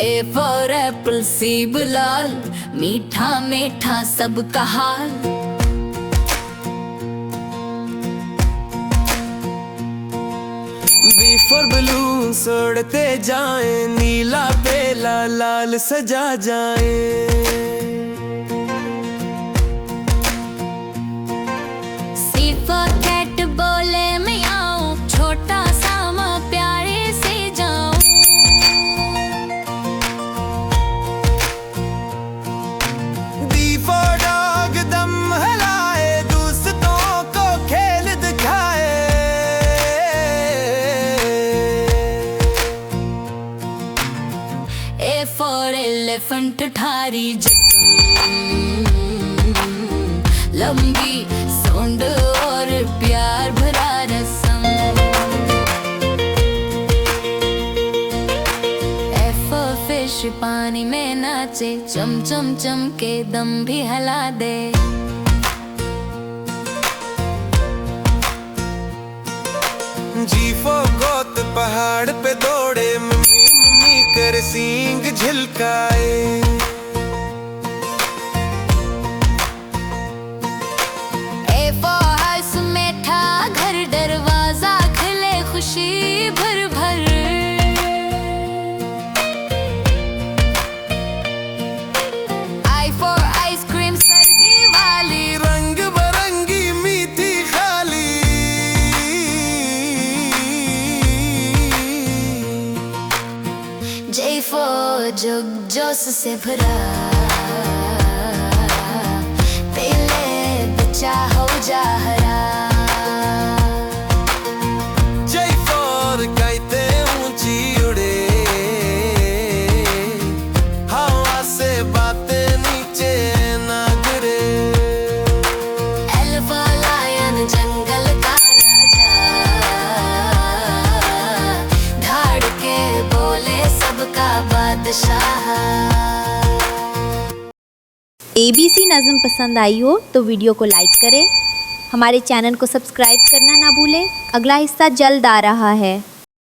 A for apple C बुलाल, मीठा मीठा सबका हाल। बी फॉर बलून उड़ते जाए, नीला बेला लाल सजा जाए। सी फॉर कैट बोले मैं आऊं, छोटा सा माँ प्यारे से जाऊं। डी फॉर डॉग दम हिलाए, दोस्तों को खेल दिखाए। ए फॉर एलिफेंट ठारी जिस्म, लंबी सूंड और प्यार भरा रस्म। एफ फॉर फिश पानी में नाचे, चम चम चम के दम भी हिला दे। जी फॉर गोत पहाड़ पे दौड़े, मम्मी मम्मी कर सींग झिलकाए। ए फॉर हाउस मीठा घर, दरवाजा खुले खुशी भर भर। आई फॉर आइसक्रीम सर्दी वाली, रंग बरंगी मीठी खाली। जे फॉर जग जोश से भरा, पीले बच्चा हो जा हरा। जय फॉर कहते ऊंची उड़े, हवा से बातें नीचे ना गिरे। एल फॉर लायन जंगल का राजा, धाड़ के बोले सबका बादशाह। ABC नज़म पसंद आई हो तो वीडियो को लाइक करें, हमारे चैनल को सब्सक्राइब करना ना भूलें। अगला हिस्सा जल्द आ रहा है।